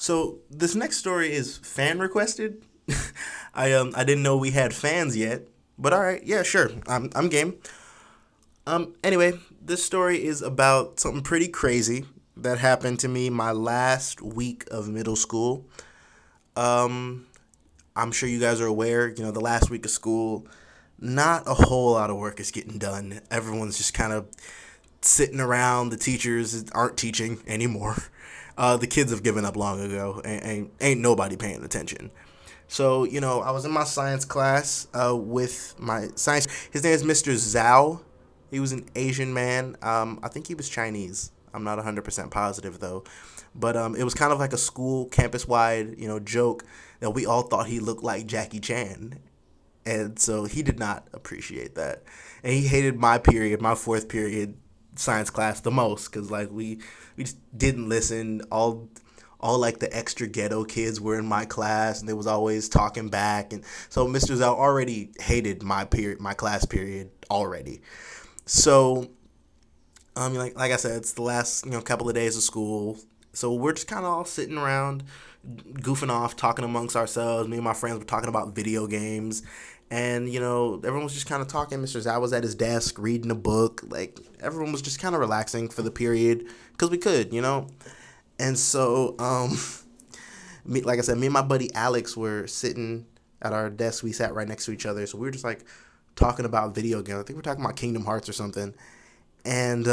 So this next story is fan requested. I didn't know we had fans yet, but all right, yeah, sure, I'm game. Anyway, this story is about something pretty crazy that happened to me my last week of middle school. Um, I'm sure you guys are aware. The last week of school, not a whole lot of work is getting done. Everyone's just kind of sitting around. The teachers aren't teaching anymore. The kids have given up long ago. Ain't nobody paying attention. So, I was in my science class with my science. His name is Mr. Zhao. He was an Asian man. I think he was Chinese. I'm not 100% positive, though. But it was kind of like a school campus wide, joke that we all thought he looked like Jackie Chan. And so he did not appreciate that. And he hated my period, my fourth period science class the most because like we just didn't listen. All like the extra ghetto kids were in my class and they was always talking back, and so Mr. Zhao already hated my class period already. So like I said, it's the last couple of days of school, so we're just kind of all sitting around goofing off, talking amongst ourselves. Me and my friends were talking about video games, and everyone was just kind of talking. Mr. Zhao was at his desk reading a book. Like everyone was just kind of relaxing for the period because we could. And so like I said, me and my buddy Alex were sitting at our desk. We sat right next to each other, so we were just like talking about video games. I think we're talking about Kingdom Hearts or something, and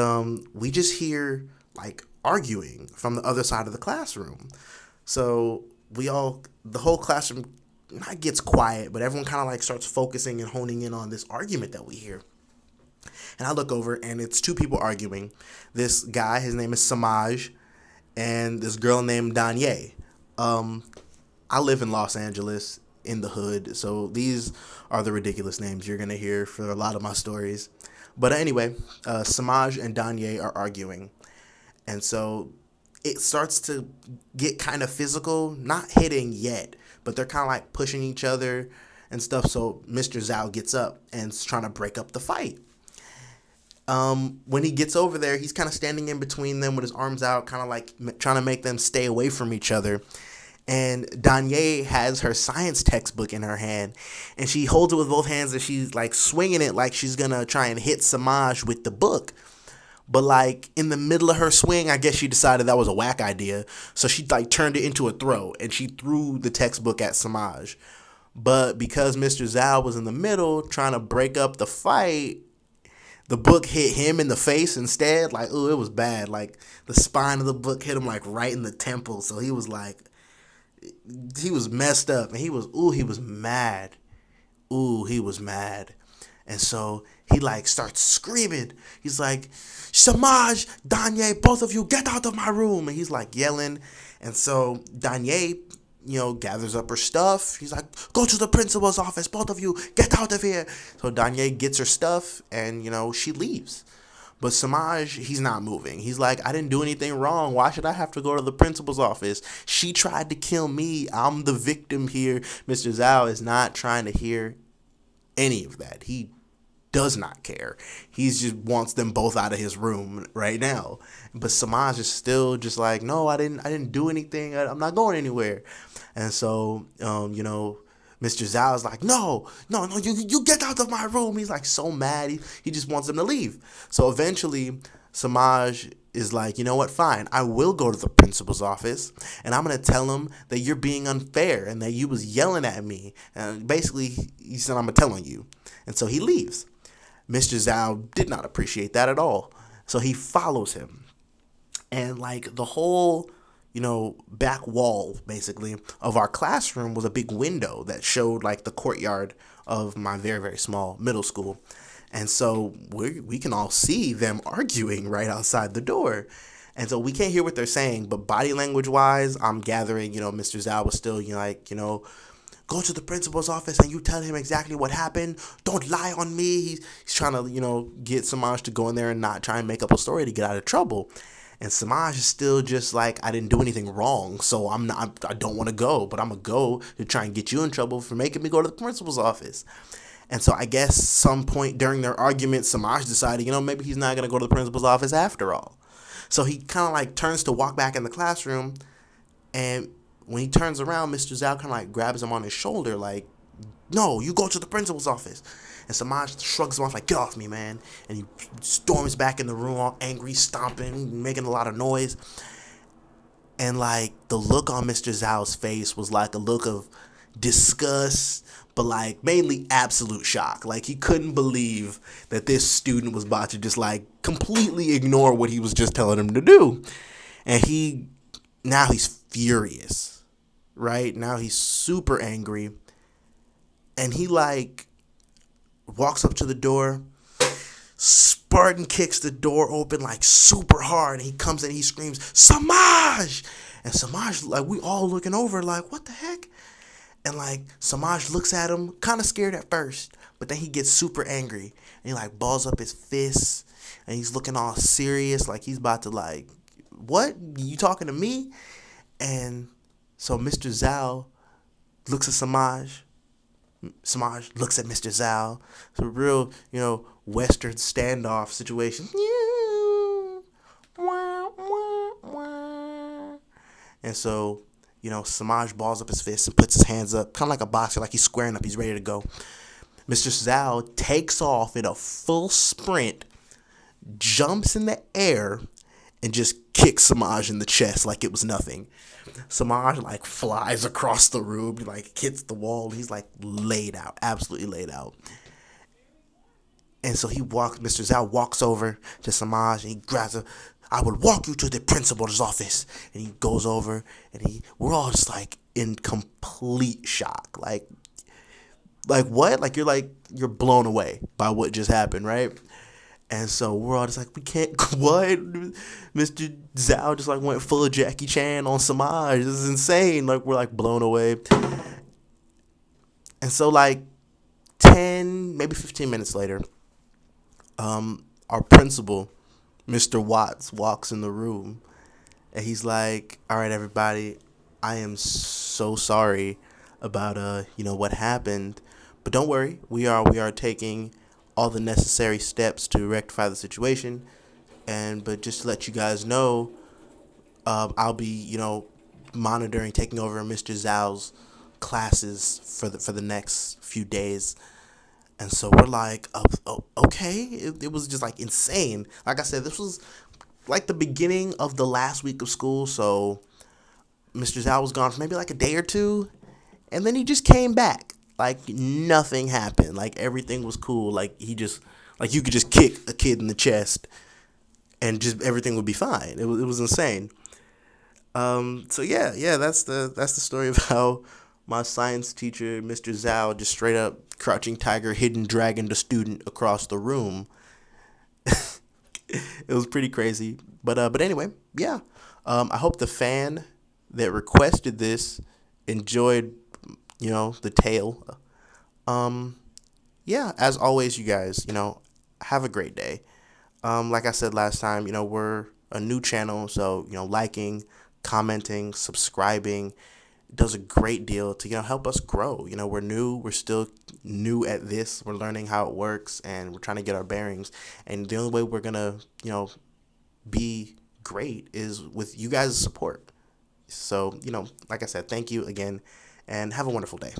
we just hear like arguing from the other side of the classroom. So the whole classroom not gets quiet, but everyone kind of like starts focusing and honing in on this argument that we hear. And I look over, and it's two people arguing. This guy, his name is Samaj, and this girl named Danye. I live in Los Angeles in the hood, so these are the ridiculous names you're gonna hear for a lot of my stories. But anyway, Samaj and Danye are arguing, and so it starts to get kind of physical, not hitting yet, but they're kind of like pushing each other and stuff. So Mr. Zhao gets up and is trying to break up the fight. When he gets over there, he's kind of standing in between them with his arms out, kind of like trying to make them stay away from each other. And Danye has her science textbook in her hand, and she holds it with both hands, and she's like swinging it like she's gonna try and hit Samaj with the book. But like in the middle of her swing, I guess she decided that was a whack idea, so she like turned it into a throw, and she threw the textbook at Samaj. But because Mr. Zhao was in the middle trying to break up the fight, the book hit him in the face instead. Like, ooh, it was bad. Like the spine of the book hit him like right in the temple. So he was messed up, and he was mad. Ooh, he was mad. And so he like starts screaming. He's like, Samaj, Danye, both of you get out of my room. And he's like yelling. And so Danye, gathers up her stuff. He's like, go to the principal's office. Both of you get out of here. So Danye gets her stuff and, she leaves. But Samaj, he's not moving. He's like, I didn't do anything wrong. Why should I have to go to the principal's office? She tried to kill me. I'm the victim here. Mr. Zhao is not trying to hear any of that. He does not care. He just wants them both out of his room right now. But Samaj is still just like, no, I didn't do anything. I'm not going anywhere. And so, Mr. Zhao is like, no, you get out of my room. He's like so mad. He just wants them to leave. So eventually, Samaj is like, you know what, fine. I will go to the principal's office, and I'm going to tell him that you're being unfair and that you was yelling at me. And basically, he said, I'm going to tell on you. And so he leaves. Mr. Zhao did not appreciate that at all. So he follows him. And like the whole back wall, basically, of our classroom was a big window that showed, like, the courtyard of my very, very small middle school. And so we can all see them arguing right outside the door. And so we can't hear what they're saying, but body language-wise, I'm gathering, Mr. Zhao was still, go to the principal's office and you tell him exactly what happened. Don't lie on me. He's trying to, get Samaj to go in there and not try and make up a story to get out of trouble. And Samaj is still just like, I didn't do anything wrong, so I don't want to go, but I'm going to go to try and get you in trouble for making me go to the principal's office. And so I guess some point during their argument, Samaj decided, maybe he's not going to go to the principal's office after all. So he kind of like turns to walk back in the classroom, and when he turns around, Mr. Zhao kind of like grabs him on his shoulder, like, no, you go to the principal's office. And Samaj shrugs him off, like, get off me, man. And he storms back in the room, all angry, stomping, making a lot of noise. And, like, the look on Mr. Zhao's face was like a look of disgust, but, like, mainly absolute shock. Like, he couldn't believe that this student was about to just, like, completely ignore what he was just telling him to do. And now he's furious, right? Now he's super angry. And he, like, walks up to the door. Spartan kicks the door open, like, super hard. And he comes in and he screams, Samaj! And Samaj, like, we all looking over, like, what the heck? And, like, Samaj looks at him, kind of scared at first. But then he gets super angry. And he, like, balls up his fists. And he's looking all serious, like he's about to, like, what? You talking to me? And so Mr. Zhao looks at Samaj. Samaj looks at Mr. Zhao. It's a real, Western standoff situation. And so, Samaj balls up his fist and puts his hands up, kind of like a boxer, like he's squaring up, he's ready to go. Mr. Zhao takes off in a full sprint, jumps in the air, and just kicks Samaj in the chest like it was nothing. Samaj, like, flies across the room, like, hits the wall. He's, like, laid out, absolutely laid out. And so Mr. Zhao walks over to Samaj, and he grabs him. I will walk you to the principal's office. And he goes over, and we're all just, like, in complete shock. Like what? Like, you're blown away by what just happened, right? And so we're all just like, we can't, what? Mr. Zhao just, like, went full of Jackie Chan on Samaj. This is insane. Like, we're, like, blown away. And so, like, 10, maybe 15 minutes later, our principal, Mr. Watts, walks in the room. And he's like, all right, everybody, I am so sorry about, what happened. But don't worry, we are taking all the necessary steps to rectify the situation. But just to let you guys know, I'll be, monitoring, taking over Mr. Zhao's classes for the next few days. And so we're like, okay. It was just, like, insane. Like I said, this was like the beginning of the last week of school. So Mr. Zhao was gone for maybe like a day or two. And then he just came back. Like, nothing happened. Like, everything was cool. Like, you could just kick a kid in the chest and just everything would be fine. It was insane. So yeah, that's the story of how my science teacher, Mr. Zhao, just straight up crouching tiger, hidden dragon the student across the room. It was pretty crazy. But anyway, yeah. I hope the fan that requested this enjoyed, the tale. Yeah, as always, you guys, have a great day. Like I said last time, we're a new channel, so, liking, commenting, subscribing does a great deal to, help us grow. We're new, we're still new at this, we're learning how it works, and we're trying to get our bearings. And the only way we're gonna, be great is with you guys' support. So, like I said, thank you again, and have a wonderful day.